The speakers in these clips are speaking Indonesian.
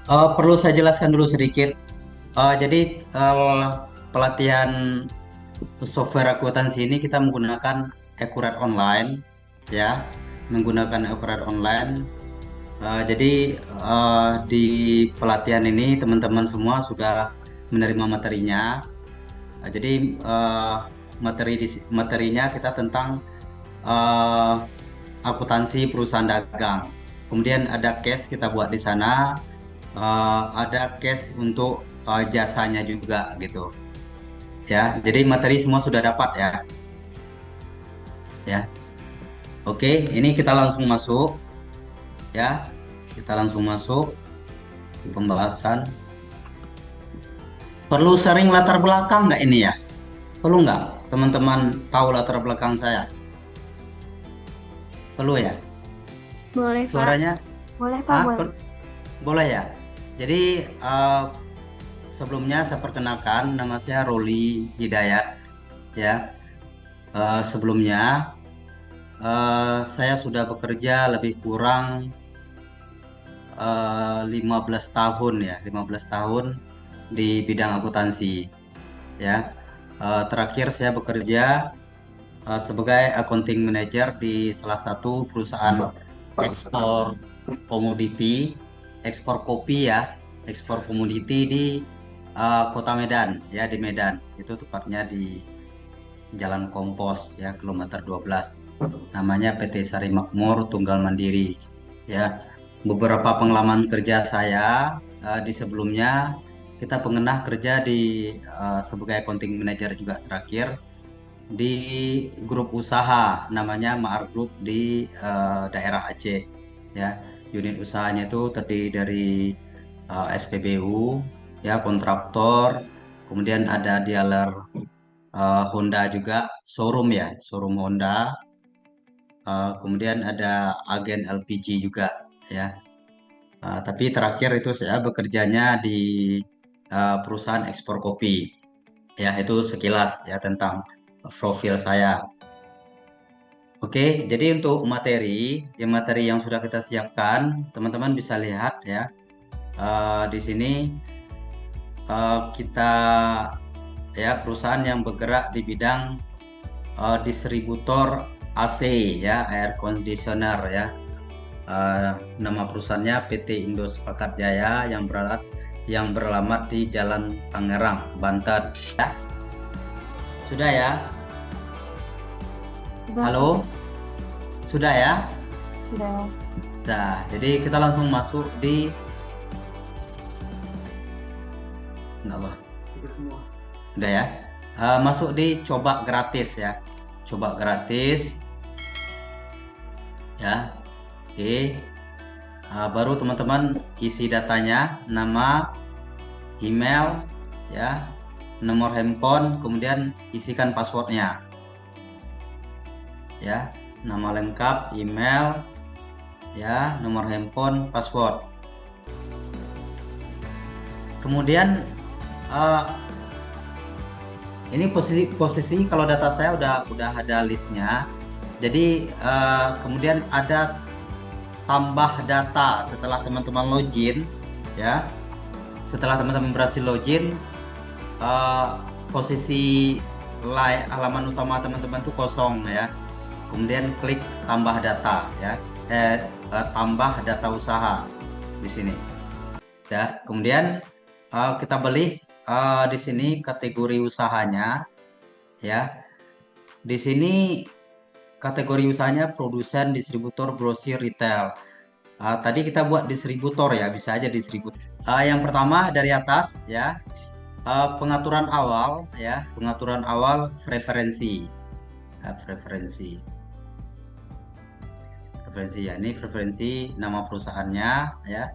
Perlu saya jelaskan dulu sedikit. Jadi pelatihan software akuntansi ini kita menggunakan Accurate Online, ya, menggunakan Accurate Online. Di pelatihan ini teman-teman semua sudah menerima materinya. Materinya kita tentang eh, akuntansi perusahaan dagang. Kemudian ada case kita buat di sana, ada case untuk jasanya juga gitu. Ya, jadi materi semua sudah dapat ya. Ya, oke, ini kita langsung masuk ya. Kita langsung masuk di pembahasan. Perlu sering latar belakang nggak ini ya? Perlu nggak teman-teman tahu latar belakang saya? Perlu ya? Boleh, Pak. Suaranya? Boleh, Pak. Boleh. Boleh ya? Jadi eh, sebelumnya saya perkenalkan, nama saya Roli Hidayat ya. Sebelumnya saya sudah bekerja lebih kurang 15 tahun ya, 15 tahun di bidang akuntansi ya. Terakhir saya bekerja sebagai accounting manager di salah satu perusahaan ekspor komoditi, ekspor kopi ya, ekspor komoditi di Kota Medan ya, di Medan. Itu tepatnya di Jalan Kompos ya, kilometer 12. Namanya PT Sari Makmur Tunggal Mandiri ya. Beberapa pengalaman kerja saya di sebelumnya, kita pernah kerja di sebagai accounting manager juga terakhir di grup usaha namanya Maar Group di daerah Aceh ya. Unit usahanya itu terdiri dari SPBU ya, kontraktor, kemudian ada dealer Honda juga, showroom ya, showroom Honda. Kemudian ada agen LPG juga ya. Tapi terakhir itu saya bekerjanya di perusahaan ekspor kopi. Ya, itu sekilas ya tentang profil saya. Oke, jadi untuk materi yang sudah kita siapkan, teman-teman bisa lihat ya. Di sini kita ya perusahaan yang bergerak di bidang distributor AC ya, air conditioner ya. Nama perusahaannya PT Indo Sepakat Jaya yang beralamat di Jalan Tangerang, Banten. Ya, sudah ya? Sudah, Pak. Halo, sudah ya? Sudah. Nah, jadi kita langsung masuk di enggak apa? Udah ya? Masuk di coba gratis ya. Coba gratis ya. Oke. Baru teman-teman isi datanya, nama, email, ya, nomor handphone, kemudian isikan passwordnya, ya, nama lengkap, email, ya, nomor handphone, password. Kemudian ini posisi kalau data saya udah ada listnya. Jadi kemudian ada tambah data setelah teman-teman login, ya. Setelah teman-teman berhasil login, posisi halaman utama teman-teman itu kosong ya. Kemudian klik tambah data ya, tambah data usaha di sini. Ya, kemudian kita beli di sini kategori usahanya ya. Di sini kategori usahanya produsen, distributor, grosir, retail. Tadi kita buat distributor ya, bisa aja distributor. Yang pertama dari atas ya, pengaturan awal ya, pengaturan awal preferensi. Preferensi ya, ini preferensi nama perusahaannya ya,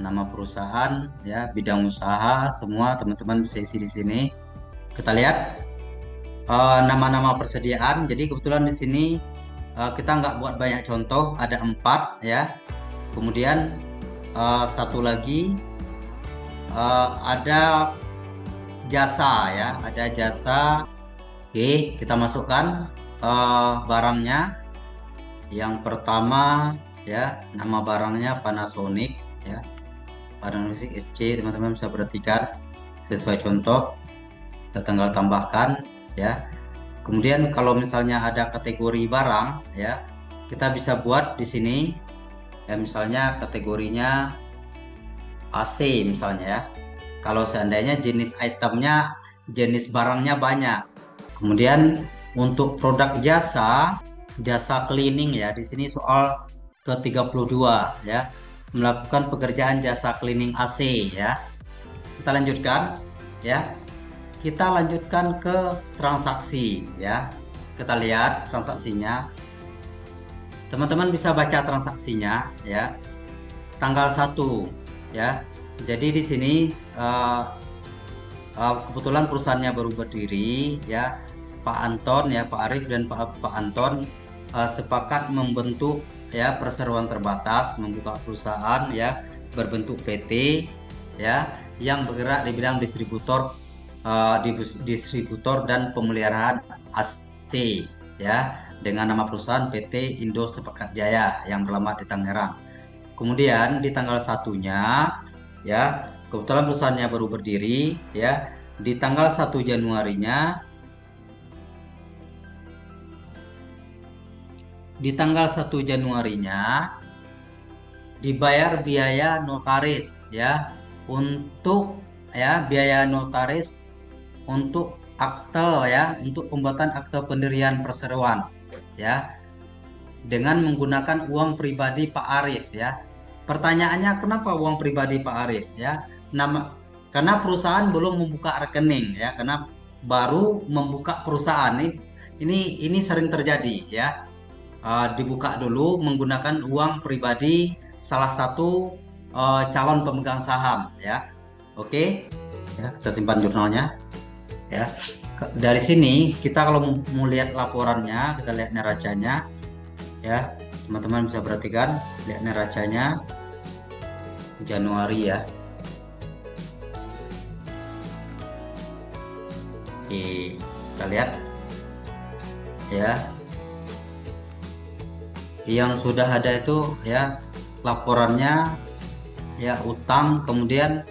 nama perusahaan ya, bidang usaha, semua teman-teman bisa isi di sini. Kita lihat nama-nama persediaan. Jadi kebetulan di sini kita nggak buat banyak contoh, ada 4 ya. Kemudian satu lagi ada jasa ya, ada jasa. Oke, kita masukkan barangnya. Yang pertama ya, nama barangnya Panasonic ya. Padang Fisik SC, teman-teman bisa perhatikan sesuai contoh, kita tinggal tambahkan ya. Kemudian kalau misalnya ada kategori barang ya, kita bisa buat di sini ya, misalnya kategorinya AC misalnya ya. Kalau seandainya jenis itemnya, jenis barangnya banyak. Kemudian untuk produk jasa, jasa cleaning ya, di sini soal ke-32 ya. Melakukan pekerjaan jasa cleaning AC ya. Kita lanjutkan ya. Kita lanjutkan ke transaksi ya. Kita lihat transaksinya. Teman-teman bisa baca transaksinya ya. Tanggal 1 ya. Jadi di sini kebetulan perusahaannya baru berdiri ya. Pak Anton ya, Pak Arif dan Pak Anton sepakat membentuk ya perseroan terbatas, membuka perusahaan ya berbentuk PT ya yang bergerak di bidang distributor dan pemeliharaan AC ya dengan nama perusahaan PT Indo Sepekat Jaya yang beralamat di Tangerang. Kemudian di tanggal satunya ya, kebetulan perusahaannya baru berdiri ya, di tanggal 1 Januarinya dibayar biaya notaris ya untuk ya biaya notaris untuk akte ya, untuk pembuatan akte pendirian perseroan ya dengan menggunakan uang pribadi Pak Arif ya. Pertanyaannya kenapa uang pribadi Pak Arif ya? Karena perusahaan belum membuka rekening ya, karena baru membuka perusahaan ini sering terjadi ya. Dibuka dulu menggunakan uang pribadi salah satu calon pemegang saham ya. Oke. Ya, kita simpan jurnalnya ya. Dari sini kita kalau mau lihat laporannya, kita lihat neracanya ya. Teman-teman bisa perhatikan, lihat neracanya Januari ya. Oke, kita lihat ya. Yang sudah ada itu ya laporannya ya, utang, kemudian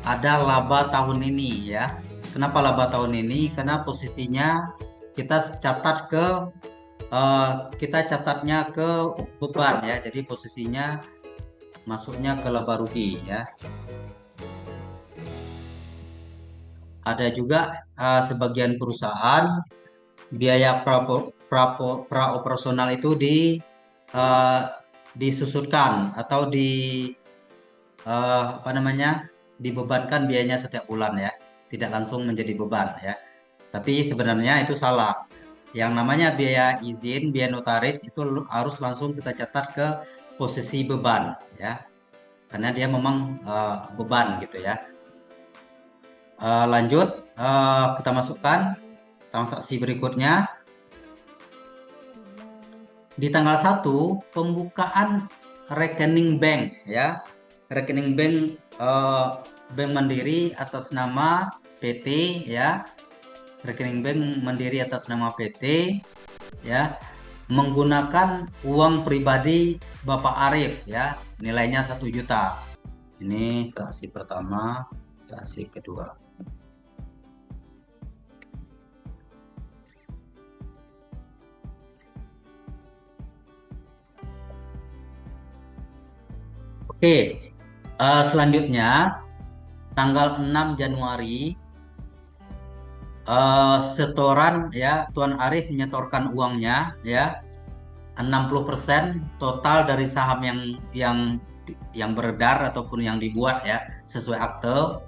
ada laba tahun ini ya. Kenapa laba tahun ini? Karena posisinya kita catatnya ke beban ya. Jadi posisinya masuknya ke laba rugi ya. Ada juga sebagian perusahaan biaya praoperasional itu disusutkan atau dibebankan biayanya setiap bulan ya, tidak langsung menjadi beban ya. Tapi sebenarnya itu salah. Yang namanya biaya izin, biaya notaris itu harus langsung kita catat ke posisi beban ya, karena dia memang beban gitu ya. Lanjut, kita masukkan transaksi berikutnya. Di tanggal 1 pembukaan rekening bank ya, rekening bank Bank Mandiri atas nama PT ya, rekening bank Mandiri atas nama PT ya, menggunakan uang pribadi Bapak Arif ya, nilainya 1 juta. Ini transaksi pertama, transaksi kedua. Oke, selanjutnya tanggal 6 Januari setoran ya, Tuan Arif menyetorkan uangnya ya 60% total dari saham yang beredar ataupun yang dibuat ya sesuai akte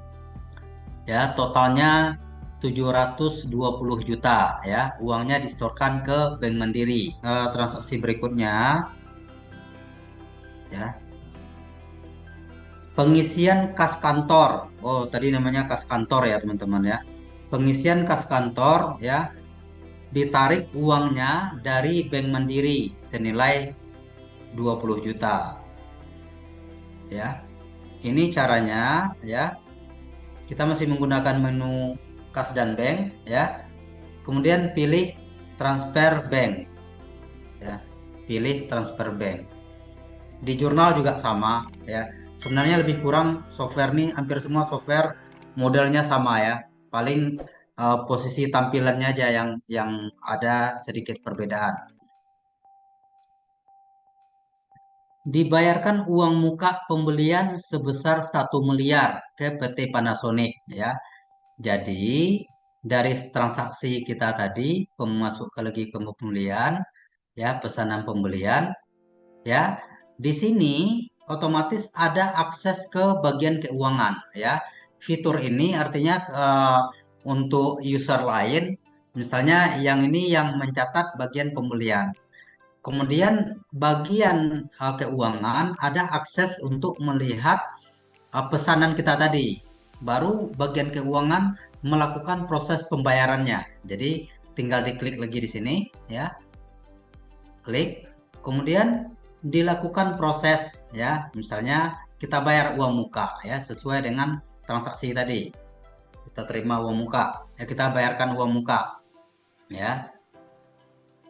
ya, totalnya 720 juta ya, uangnya disetorkan ke Bank Mandiri. Transaksi berikutnya ya, pengisian kas kantor. Oh, tadi namanya kas kantor ya teman-teman ya. Pengisian kas kantor ya, ditarik uangnya dari Bank Mandiri senilai 20 juta. Ya. Ini caranya ya. Kita masih menggunakan menu kas dan bank ya. Kemudian pilih transfer bank. Ya. Pilih transfer bank. Di jurnal juga sama ya. Sebenarnya lebih kurang software nih, hampir semua software modelnya sama ya. Paling posisi tampilannya aja yang ada sedikit perbedaan. Dibayarkan uang muka pembelian sebesar 1 miliar ke PT Panasonic ya. Jadi dari transaksi kita tadi masuk ke lagi ke pembelian ya, pesanan pembelian ya. Di sini otomatis ada akses ke bagian keuangan ya. Fitur ini artinya untuk user lain, misalnya yang ini yang mencatat bagian pembelian. Kemudian bagian keuangan ada akses untuk melihat pesanan kita tadi. Baru bagian keuangan melakukan proses pembayarannya. Jadi tinggal diklik lagi di sini ya. Klik, kemudian dilakukan proses ya. Misalnya kita bayar uang muka ya sesuai dengan transaksi tadi. Kita terima uang muka, ya kita bayarkan uang muka ya.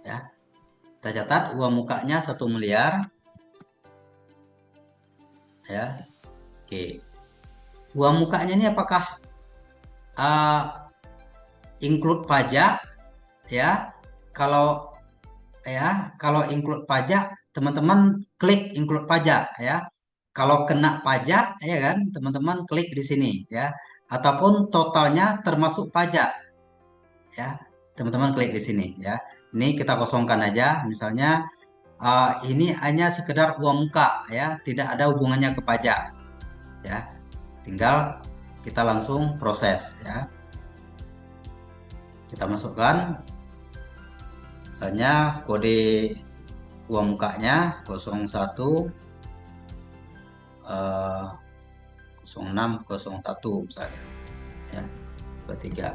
Ya, kita catat uang mukanya 1 miliar ya. Oke. Uang mukanya ini apakah uh, include pajak ya? Kalau kalau include pajak, teman-teman klik include pajak ya. Kalau kena pajak, ya kan, teman-teman klik di sini ya. Ataupun totalnya termasuk pajak ya, teman-teman klik di sini ya. Ini kita kosongkan aja, misalnya ini hanya sekedar uang muka ya, tidak ada hubungannya ke pajak ya. Tinggal kita langsung proses ya. Kita masukkan misalnya kode uang mukanya 01 0601 misalnya ya, 23.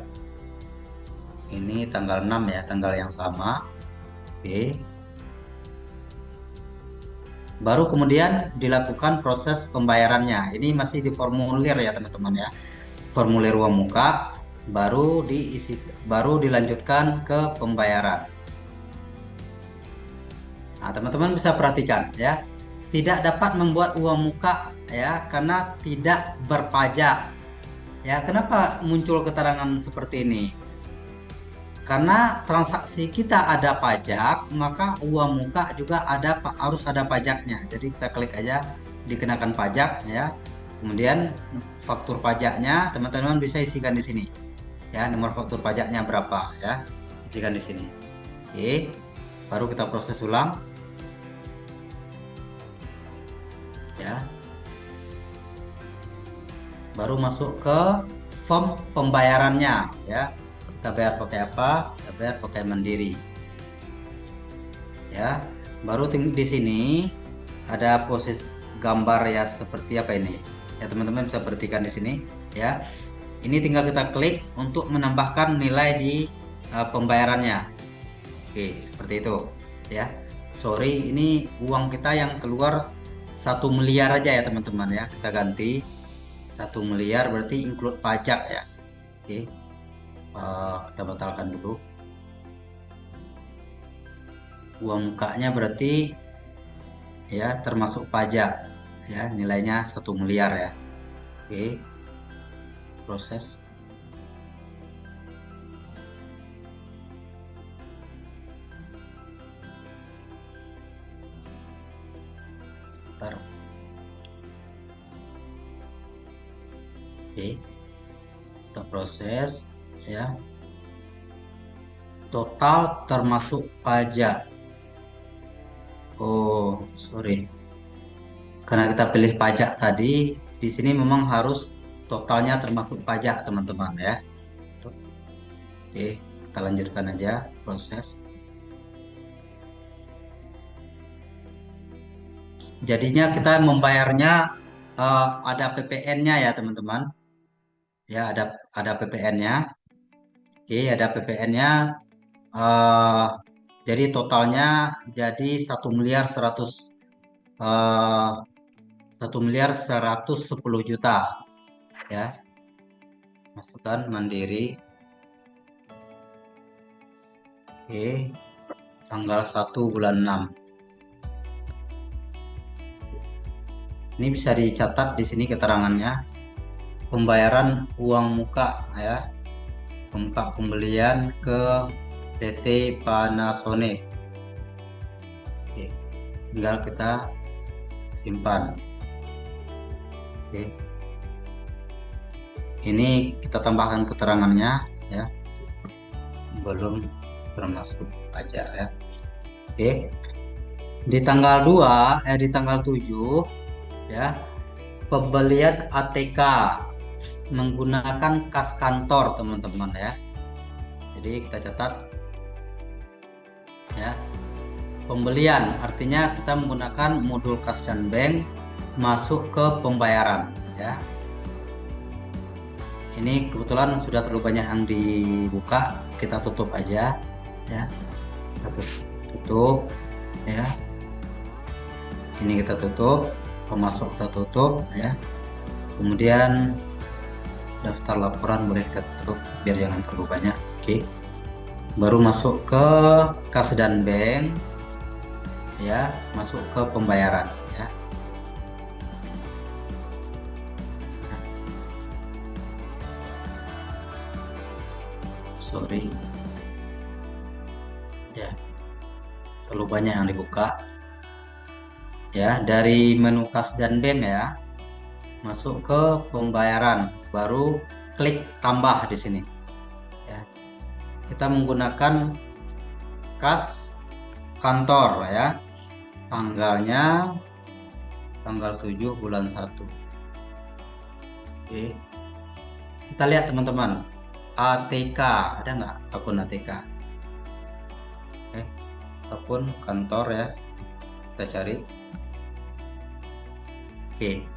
Ini tanggal 6 ya, tanggal yang sama. Oke. Baru kemudian dilakukan proses pembayarannya. Ini masih di formulir ya teman-teman ya. Formulir uang muka baru dilanjutkan ke pembayaran. Nah, teman-teman bisa perhatikan ya. Tidak dapat membuat uang muka ya karena tidak berpajak. Ya, kenapa muncul keterangan seperti ini? Karena transaksi kita ada pajak, maka uang muka juga harus ada pajaknya. Jadi kita klik aja dikenakan pajak ya. Kemudian faktur pajaknya teman-teman bisa isikan di sini. Ya, nomor faktur pajaknya berapa ya. Isikan di sini. Oke. Baru kita proses ulang. Ya. Baru masuk ke form pembayarannya ya. Kita bayar pakai apa? Kita bayar pakai Mandiri. Ya, baru di sini ada posisi gambar ya seperti apa ini? Ya, teman-teman bisa perhatikan di sini ya. Ini tinggal kita klik untuk menambahkan nilai di pembayarannya. Oke, seperti itu ya. Sorry, ini uang kita yang keluar 1 miliar aja ya teman-teman ya. Kita ganti 1 miliar berarti include pajak ya. Oke. Kita batalkan dulu. Uang mukanya berarti ya termasuk pajak ya, nilainya 1 miliar ya. Oke, proses. Taruh. Oke, kita proses ya. Total termasuk pajak. Oh, sorry. Karena kita pilih pajak tadi, di sini memang harus totalnya termasuk pajak, teman-teman ya. Oke, kita lanjutkan aja proses. Jadinya kita membayarnya ada PPN-nya ya, teman-teman. Ya, ada PPN-nya. Oke, ada PPN-nya. Jadi totalnya jadi 1 miliar 110 juta ya. Masukkan Mandiri. Oke, tanggal 1 bulan 6. Ini bisa dicatat di sini keterangannya. Pembayaran uang muka ya, muka pembelian ke PT Panasonic. Oke, tinggal kita simpan. Oke. Ini kita tambahkan keterangannya ya. Belum termasuk pajak ya. Oke. Di tanggal 2 di tanggal 7 ya, pembelian ATK menggunakan kas kantor teman-teman ya. Jadi kita catat ya. Pembelian artinya kita menggunakan modul kas dan bank masuk ke pembayaran ya. Ini kebetulan sudah terlalu banyak yang dibuka, kita tutup aja ya. Kita tutup ya. Ini kita tutup, pemasok kita tutup ya. Kemudian daftar laporan boleh kita tutup biar jangan terlalu banyak. Oke. Baru masuk ke kas dan bank ya, masuk ke pembayaran ya. Sorry ya, terlalu banyak yang dibuka ya. Dari menu kas dan bank ya, masuk ke pembayaran, baru klik tambah di sini ya. Kita menggunakan kas kantor ya, tanggalnya tanggal 7 bulan 1. Oke, kita lihat teman-teman, ATK ada nggak akun ATK ataupun kantor ya, kita cari. Oke,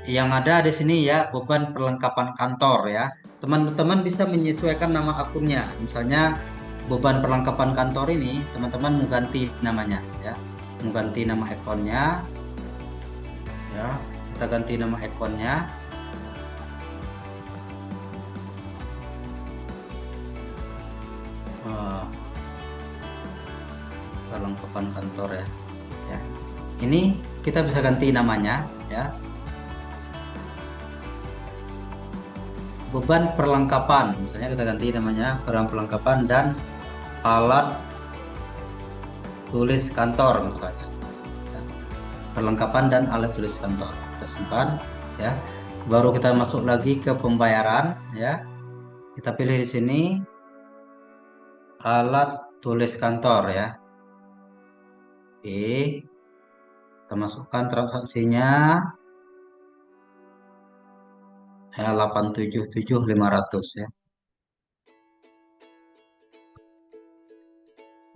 yang ada di sini ya, beban perlengkapan kantor ya. Teman-teman bisa menyesuaikan nama akunnya. Misalnya beban perlengkapan kantor ini, teman-teman mau ganti namanya ya, mau ganti nama akunnya ya. Kita ganti nama akunnya. Perlengkapan kantor ya. Ya, ini kita bisa ganti namanya ya. Beban perlengkapan, misalnya kita ganti namanya beban perlengkapan dan alat tulis kantor misalnya ya. Perlengkapan dan alat tulis kantor kita simpan ya. Baru kita masuk lagi ke pembayaran ya, kita pilih di sini alat tulis kantor ya. Oke, kita masukkan transaksinya ya, 877.500 ya.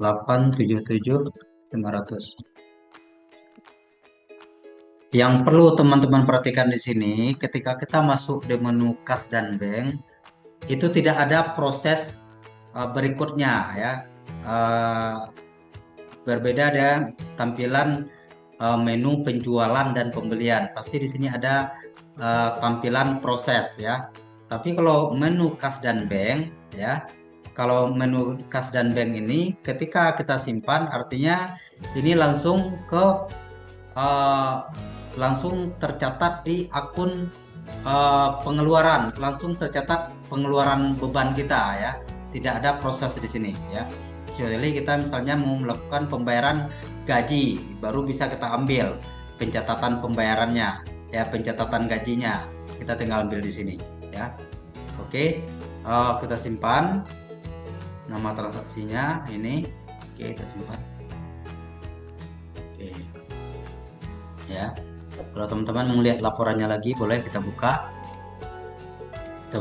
877.500. Yang perlu teman-teman perhatikan di sini, ketika kita masuk di menu kas dan bank, itu tidak ada proses berikutnya ya. Berbeda dengan tampilan menu penjualan dan pembelian. Pasti di sini ada tampilan proses ya. Tapi kalau menu kas dan bank ya, kalau menu kas dan bank ini ketika kita simpan, artinya ini langsung ke langsung tercatat di akun pengeluaran, langsung tercatat pengeluaran beban kita ya. Tidak ada proses di sini ya. Kecuali kita misalnya mau melakukan pembayaran gaji, baru bisa kita ambil pencatatan pembayarannya ya, pencatatan gajinya kita tinggal ambil di sini ya. Oke, kita simpan nama transaksinya ini. Oke, kita simpan. Oke ya. Kalau teman-teman melihat laporannya lagi, boleh kita buka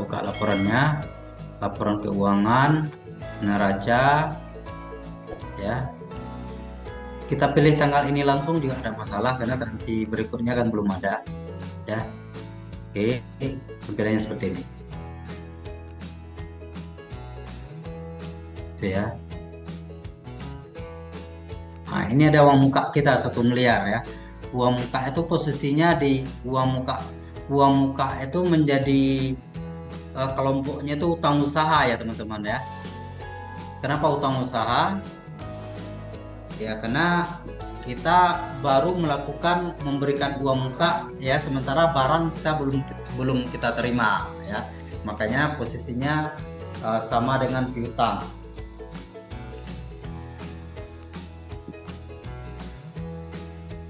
laporannya, laporan keuangan neraca ya. Kita pilih tanggal ini langsung juga ada masalah karena transaksi berikutnya kan belum ada ya. Oke, tampilannya seperti ini itu ya. Nah, ini ada uang muka kita 1 miliar ya. Uang muka itu posisinya di uang muka itu menjadi kelompoknya itu utang usaha ya teman-teman ya. Kenapa utang usaha? Ya karena kita baru melakukan memberikan uang muka ya, sementara barang kita belum kita terima ya. Makanya posisinya sama dengan piutang.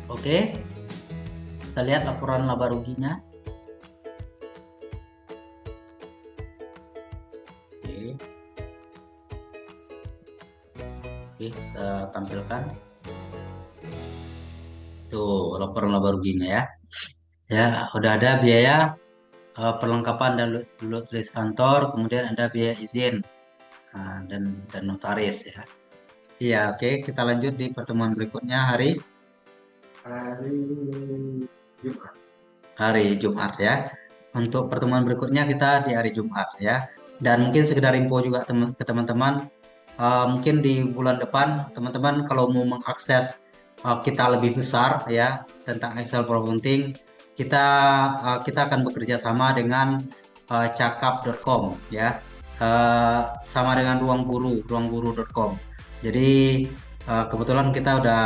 Oke, kita lihat laporan laba ruginya. Oke, kita tampilkan. Tuh, laporan laba ruginya ya. Ya, udah ada biaya perlengkapan dan tulis kantor, kemudian ada biaya izin dan notaris ya. Iya, oke, kita lanjut di pertemuan berikutnya hari Jumat. Hari Jumat ya. Untuk pertemuan berikutnya kita di hari Jumat ya. Dan mungkin sekedar info juga ke teman-teman, mungkin di bulan depan teman-teman kalau mau mengakses kita lebih besar ya tentang Excel Pro Accounting, kita akan bekerja sama dengan cakap.com ya, sama dengan ruangguru.com. Jadi kebetulan kita udah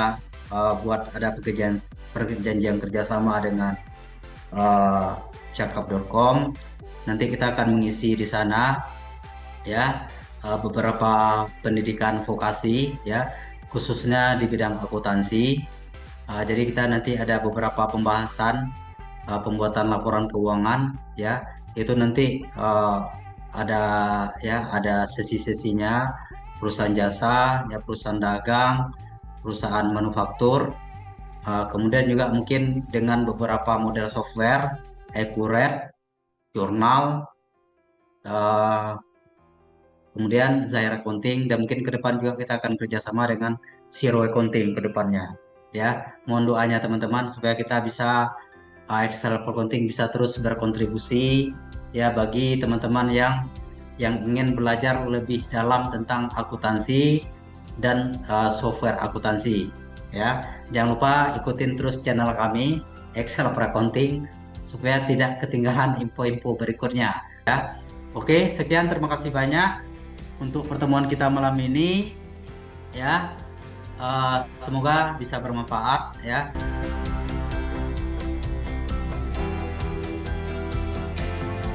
buat ada perjanjian kerjasama dengan cakap.com. Nanti kita akan mengisi di sana ya beberapa pendidikan vokasi ya, khususnya di bidang akuntansi. Jadi kita nanti ada beberapa pembahasan pembuatan laporan keuangan ya, itu nanti ada sesi-sesinya, perusahaan jasa ya, perusahaan dagang, perusahaan manufaktur. Kemudian juga mungkin dengan beberapa model software, Accurate, Jurnal, kemudian Zaira Accounting, dan mungkin ke depan juga kita akan kerjasama dengan Zero Accounting ke depannya. Ya, mohon doanya teman-teman supaya kita bisa Excel Accounting bisa terus berkontribusi ya bagi teman-teman yang ingin belajar lebih dalam tentang akuntansi dan software akuntansi. Ya, jangan lupa ikutin terus channel kami Excel Accounting supaya tidak ketinggalan info-info berikutnya. Ya, oke, sekian, terima kasih banyak untuk pertemuan kita malam ini. Ya, semoga bisa bermanfaat. Ya.